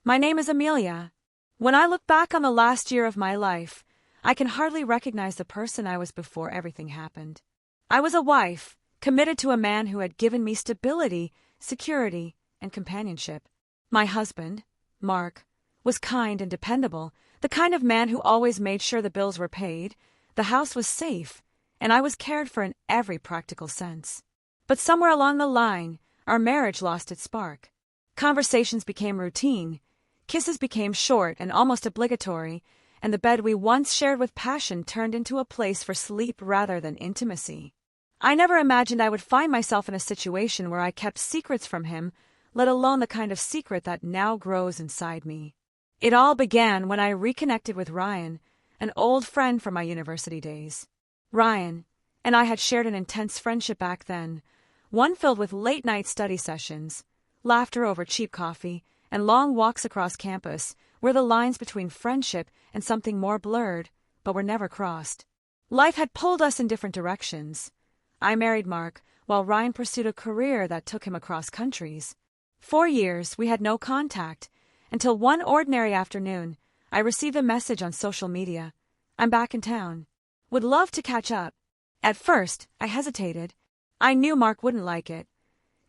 My name is Amelia. When I look back on the last year of my life, I can hardly recognize the person I was before everything happened. I was a wife, committed to a man who had given me stability, security, and companionship. My husband, Mark, was kind and dependable, the kind of man who always made sure the bills were paid, the house was safe, and I was cared for in every practical sense. But somewhere along the line, our marriage lost its spark. Conversations became routine, kisses became short and almost obligatory, and the bed we once shared with passion turned into a place for sleep rather than intimacy. I never imagined I would find myself in a situation where I kept secrets from him, let alone the kind of secret that now grows inside me. It all began when I reconnected with Ryan, an old friend from my university days. Ryan and I had shared an intense friendship back then, one filled with late-night study sessions, laughter over cheap coffee, and long walks across campus where the lines between friendship and something more blurred, but were never crossed. Life had pulled us in different directions. I married Mark, while Ryan pursued a career that took him across countries. 4 years we had no contact, until one ordinary afternoon, I received a message on social media. I'm back in town. Would love to catch up. At first, I hesitated. I knew Mark wouldn't like it.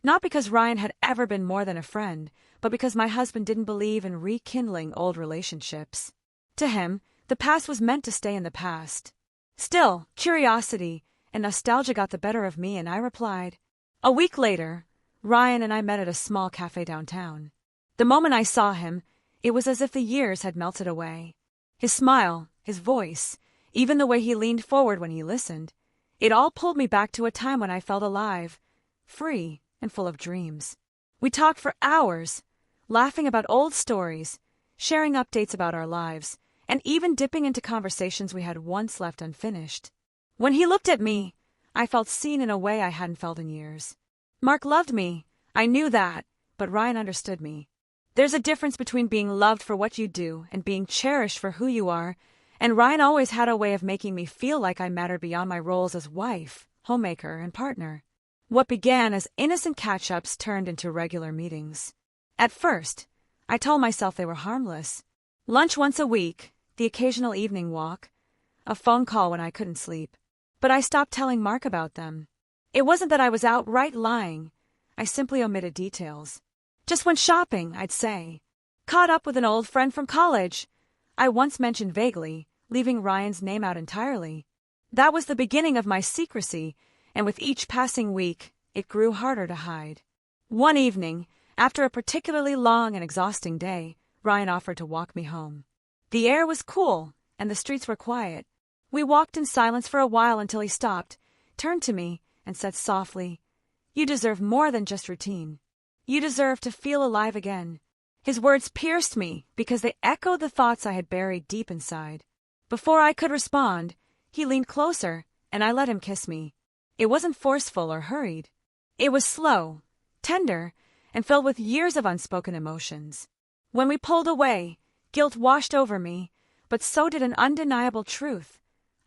Not because Ryan had ever been more than a friend, but because my husband didn't believe in rekindling old relationships. To him, the past was meant to stay in the past. Still, curiosity and nostalgia got the better of me, and I replied. A week later, Ryan and I met at a small cafe downtown. The moment I saw him, it was as if the years had melted away. His smile, his voice, even the way he leaned forward when he listened, it all pulled me back to a time when I felt alive, free, and full of dreams. We talked for hours, laughing about old stories, sharing updates about our lives, and even dipping into conversations we had once left unfinished. When he looked at me, I felt seen in a way I hadn't felt in years. Mark loved me, I knew that, but Ryan understood me. There's a difference between being loved for what you do and being cherished for who you are, and Ryan always had a way of making me feel like I mattered beyond my roles as wife, homemaker, and partner. What began as innocent catch-ups turned into regular meetings. At first, I told myself they were harmless. Lunch once a week, the occasional evening walk, a phone call when I couldn't sleep. But I stopped telling Mark about them. It wasn't that I was outright lying. I simply omitted details. Just went shopping, I'd say. Caught up with an old friend from college. I once mentioned vaguely, leaving Ryan's name out entirely. That was the beginning of my secrecy, and with each passing week, it grew harder to hide. One evening, after a particularly long and exhausting day, Ryan offered to walk me home. The air was cool, and the streets were quiet. We walked in silence for a while until he stopped, turned to me, and said softly, "You deserve more than just routine. You deserve to feel alive again." His words pierced me because they echoed the thoughts I had buried deep inside. Before I could respond, he leaned closer, and I let him kiss me. It wasn't forceful or hurried. It was slow, tender, and filled with years of unspoken emotions. When we pulled away, guilt washed over me, but so did an undeniable truth.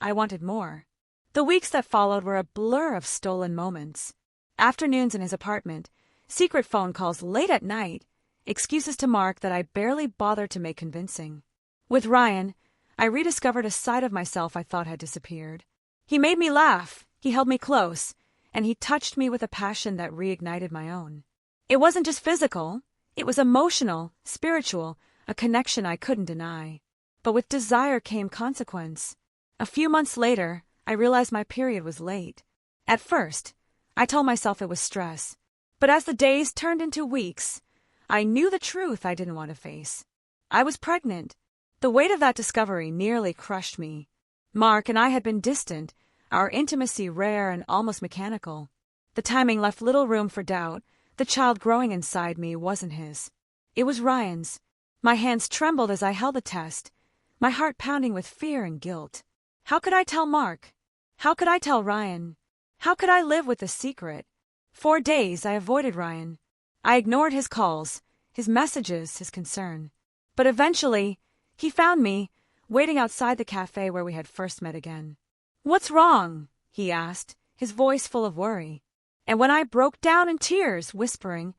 I wanted more. The weeks that followed were a blur of stolen moments. Afternoons in his apartment, secret phone calls late at night, excuses to Mark that I barely bothered to make convincing. With Ryan, I rediscovered a side of myself I thought had disappeared. He made me laugh, he held me close, and he touched me with a passion that reignited my own. It wasn't just physical, it was emotional, spiritual, a connection I couldn't deny. But with desire came consequence. A few months later, I realized my period was late. At first, I told myself it was stress. But as the days turned into weeks, I knew the truth I didn't want to face. I was pregnant. The weight of that discovery nearly crushed me. Mark and I had been distant, our intimacy rare and almost mechanical. The timing left little room for doubt. The child growing inside me wasn't his. It was Ryan's. My hands trembled as I held the test, my heart pounding with fear and guilt. How could I tell Mark? How could I tell Ryan? How could I live with the secret? 4 days I avoided Ryan. I ignored his calls, his messages, his concern. But eventually, he found me, waiting outside the cafe where we had first met again. "What's wrong?" he asked, his voice full of worry. And when I broke down in tears, whispering,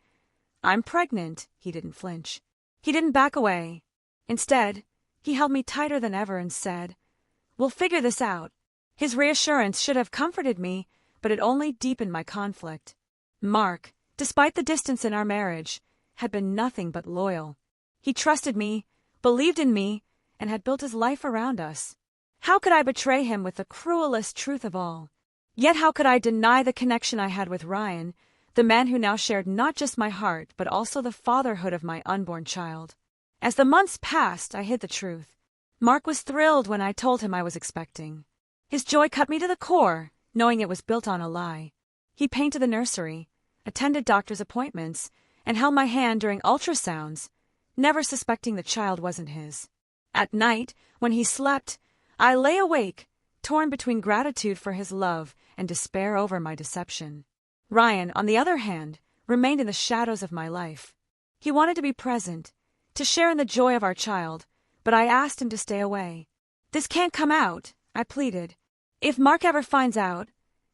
"I'm pregnant," he didn't flinch. He didn't back away. Instead, he held me tighter than ever and said, "We'll figure this out." His reassurance should have comforted me, but it only deepened my conflict. Mark, despite the distance in our marriage, had been nothing but loyal. He trusted me, believed in me, and had built his life around us. How could I betray him with the cruelest truth of all? Yet how could I deny the connection I had with Ryan, the man who now shared not just my heart but also the fatherhood of my unborn child? As the months passed, I hid the truth. Mark was thrilled when I told him I was expecting. His joy cut me to the core, knowing it was built on a lie. He painted the nursery, attended doctor's appointments, and held my hand during ultrasounds, never suspecting the child wasn't his. At night, when he slept, I lay awake, torn between gratitude for his love and despair over my deception. Ryan, on the other hand, remained in the shadows of my life. He wanted to be present, to share in the joy of our child, but I asked him to stay away. "This can't come out," I pleaded. "If Mark ever finds out,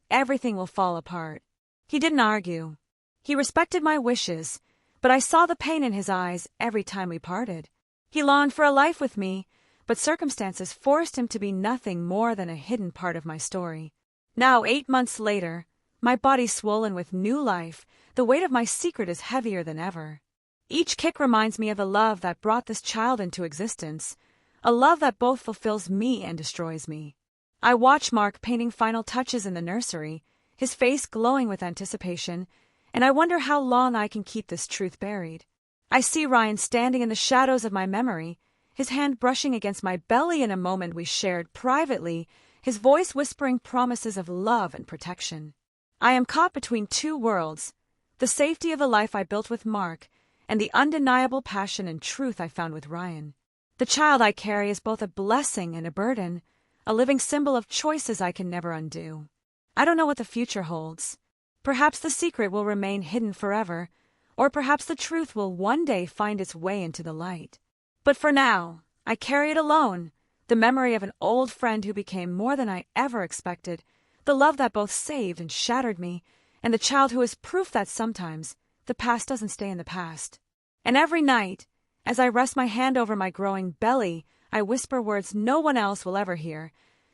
everything will fall apart." He didn't argue. He respected my wishes, but I saw the pain in his eyes every time we parted. He longed for a life with me, but circumstances forced him to be nothing more than a hidden part of my story. Now, 8 months later, my body swollen with new life, the weight of my secret is heavier than ever. Each kick reminds me of the love that brought this child into existence, a love that both fulfills me and destroys me. I watch Mark painting final touches in the nursery, his face glowing with anticipation, and I wonder how long I can keep this truth buried. I see Ryan standing in the shadows of my memory, his hand brushing against my belly in a moment we shared privately, his voice whispering promises of love and protection. I am caught between two worlds, the safety of the life I built with Mark, and the undeniable passion and truth I found with Ryan. The child I carry is both a blessing and a burden, a living symbol of choices I can never undo. I don't know what the future holds. Perhaps the secret will remain hidden forever, or perhaps the truth will one day find its way into the light. But for now, I carry it alone, the memory of an old friend who became more than I ever expected, the love that both saved and shattered me, and the child who is proof that sometimes the past doesn't stay in the past. And every night, as I rest my hand over my growing belly, I whisper words no one else will ever hear.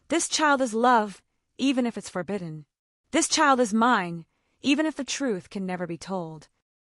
This child is love, even if it's forbidden. This child is mine, even if the truth can never be told.